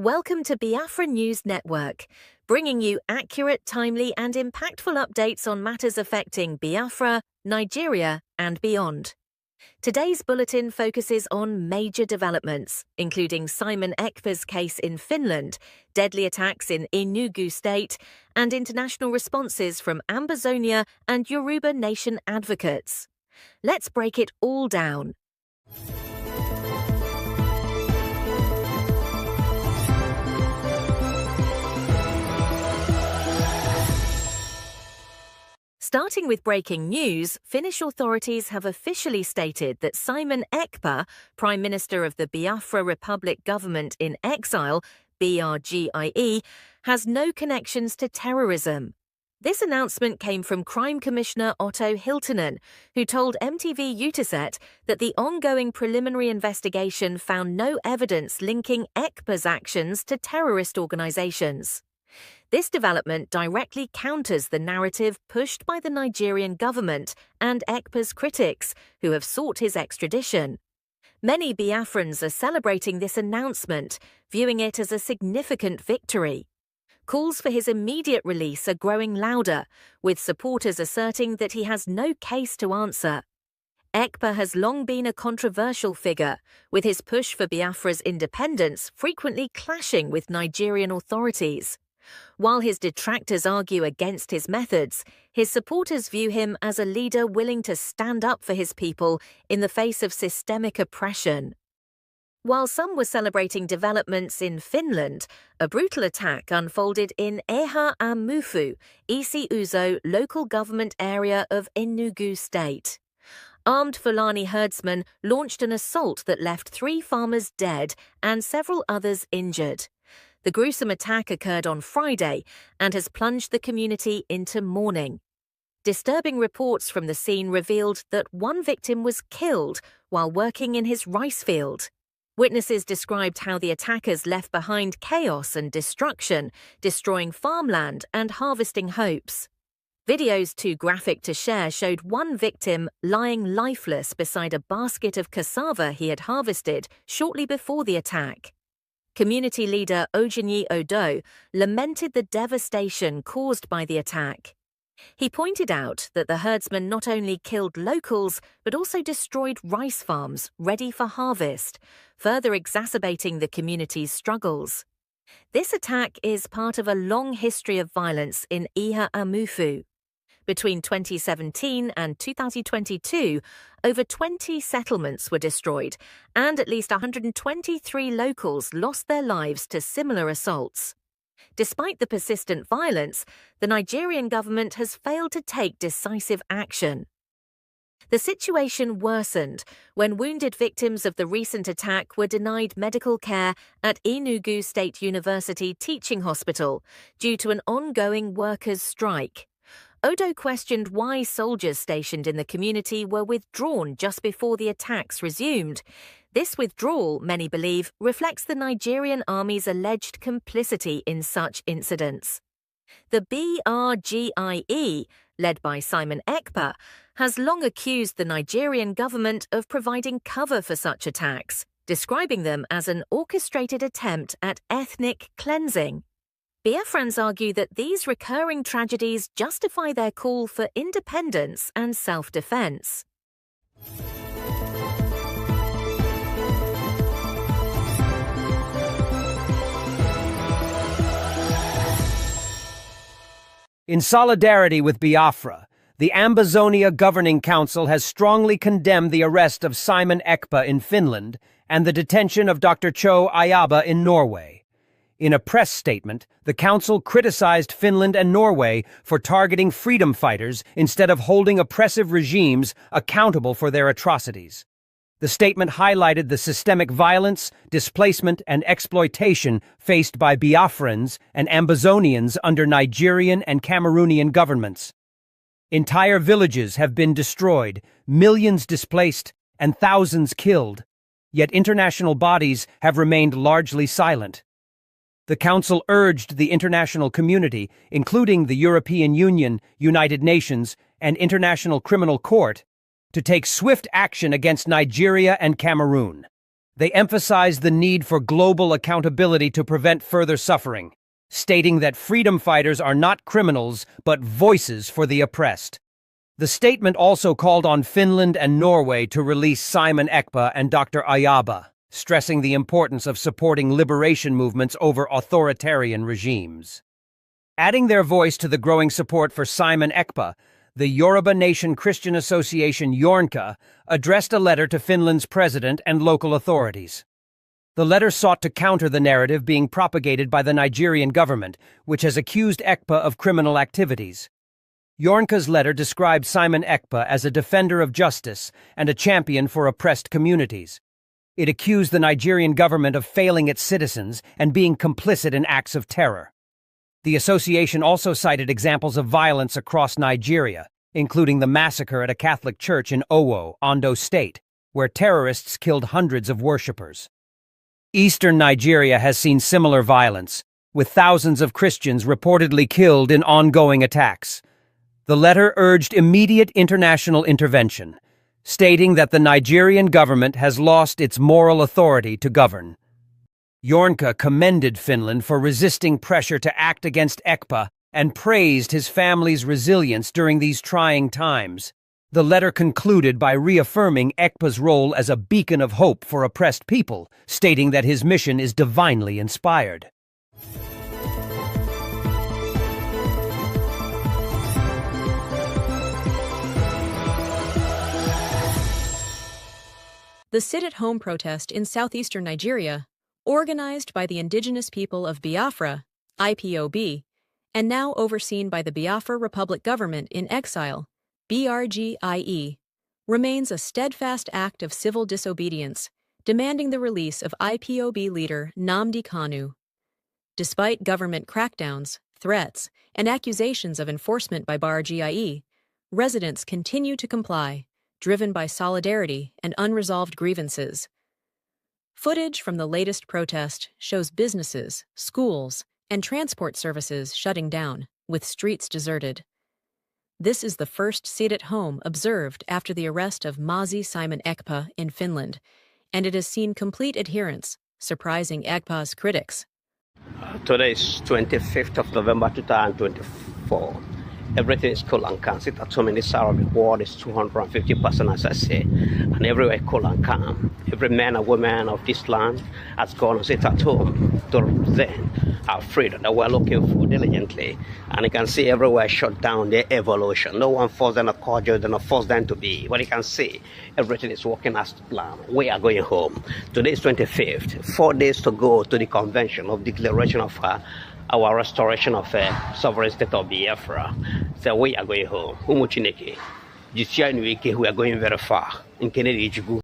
Welcome to Biafra News Network, bringing you accurate, timely, and impactful updates on matters affecting Biafra, Nigeria, and beyond. Today's bulletin focuses on major developments, including Simon Ekpa's case in Finland, deadly attacks in Enugu State, and international responses from Ambazonia and Yoruba Nation advocates. Let's break it all down. Starting with breaking news, Finnish authorities have officially stated that Simon Ekpa, Prime Minister of the Biafra Republic Government in Exile, BRGIE, has no connections to terrorism. This announcement came from Crime Commissioner Otto Hiltunen, who told MTV Uutiset that the ongoing preliminary investigation found no evidence linking Ekpa's actions to terrorist organizations. This development directly counters the narrative pushed by the Nigerian government and Ekpa's critics, who have sought his extradition. Many Biafrans are celebrating this announcement, viewing it as a significant victory. Calls for his immediate release are growing louder, with supporters asserting that he has no case to answer. Ekpa has long been a controversial figure, with his push for Biafra's independence frequently clashing with Nigerian authorities. While his detractors argue against his methods, his supporters view him as a leader willing to stand up for his people in the face of systemic oppression. While some were celebrating developments in Finland, a brutal attack unfolded in Eha-Amufu, Isi-Uzo local government area of Enugu State. Armed Fulani herdsmen launched an assault that left 3 farmers dead and several others injured. The gruesome attack occurred on Friday and has plunged the community into mourning. Disturbing reports from the scene revealed that one victim was killed while working in his rice field. Witnesses described how the attackers left behind chaos and destruction, destroying farmland and harvesting hopes. Videos too graphic to share showed one victim lying lifeless beside a basket of cassava he had harvested shortly before the attack. Community leader Ojenyi Odo lamented the devastation caused by the attack. He pointed out that the herdsmen not only killed locals but also destroyed rice farms ready for harvest, further exacerbating the community's struggles. This attack is part of a long history of violence in Eha-Amufu. Between 2017 and 2022, over 20 settlements were destroyed, and at least 123 locals lost their lives to similar assaults. Despite the persistent violence, the Nigerian government has failed to take decisive action. The situation worsened when wounded victims of the recent attack were denied medical care at Enugu State University Teaching Hospital due to an ongoing workers' strike. Odo questioned why soldiers stationed in the community were withdrawn just before the attacks resumed. This withdrawal, many believe, reflects the Nigerian army's alleged complicity in such incidents. The BRGIE, led by Simon Ekpa, has long accused the Nigerian government of providing cover for such attacks, describing them as an orchestrated attempt at ethnic cleansing. Biafrans argue that these recurring tragedies justify their call for independence and self-defense. In solidarity with Biafra, the Ambazonia Governing Council has strongly condemned the arrest of Simon Ekpa in Finland and the detention of Dr. Cho Ayaba in Norway. In a press statement, the council criticized Finland and Norway for targeting freedom fighters instead of holding oppressive regimes accountable for their atrocities. The statement highlighted the systemic violence, displacement, and exploitation faced by Biafrans and Ambazonians under Nigerian and Cameroonian governments. Entire villages have been destroyed, millions displaced, and thousands killed, yet international bodies have remained largely silent. The Council urged the international community, including the European Union, United Nations, and International Criminal Court, to take swift action against Nigeria and Cameroon. They emphasized the need for global accountability to prevent further suffering, stating that freedom fighters are not criminals but voices for the oppressed. The statement also called on Finland and Norway to release Simon Ekpa and Dr. Ayaba, stressing the importance of supporting liberation movements over authoritarian regimes. Adding their voice to the growing support for Simon Ekpa, the Yoruba Nation Christian Association Yornka addressed a letter to Finland's president and local authorities. The letter sought to counter the narrative being propagated by the Nigerian government, which has accused Ekpa of criminal activities. Yornka's letter described Simon Ekpa as a defender of justice and a champion for oppressed communities. It accused the Nigerian government of failing its citizens and being complicit in acts of terror. The association also cited examples of violence across Nigeria, including the massacre at a Catholic church in Owo, Ondo State, where terrorists killed hundreds of worshippers. Eastern Nigeria has seen similar violence, with thousands of Christians reportedly killed in ongoing attacks. The letter urged immediate international intervention, stating that the Nigerian government has lost its moral authority to govern. Yornka commended Finland for resisting pressure to act against Ekpa and praised his family's resilience during these trying times. The letter concluded by reaffirming Ekpa's role as a beacon of hope for oppressed people, stating that his mission is divinely inspired. The sit-at-home protest in southeastern Nigeria, organized by the indigenous people of Biafra, IPOB, and now overseen by the Biafra Republic Government in Exile, BRGIE, remains a steadfast act of civil disobedience, demanding the release of IPOB leader Nnamdi Kanu. Despite government crackdowns, threats, and accusations of enforcement by BRGIE, residents continue to comply, driven by solidarity and unresolved grievances. Footage from the latest protest shows businesses, schools, and transport services shutting down, with streets deserted. This is the first sit-at-home observed after the arrest of Mazi Simon Ekpa in Finland, and it has seen complete adherence, surprising Ekpa's critics. Today is 25th of November 2024. Everything is cool and calm. Sit at home in this hour of the world is 250%, as I say, and everywhere cool and calm. Every man and woman of this land has gone and sit at home to represent our freedom that we're looking for diligently. And you can see everywhere shut down their evolution. No one forced them to cordial, they're not forced them to be. But you can see everything is working as planned. We are going home. Today is 25th, 4 days to go to the convention of declaration of our restoration of sovereign state of Biafra. So we are going home. We are going very far in Kennedy.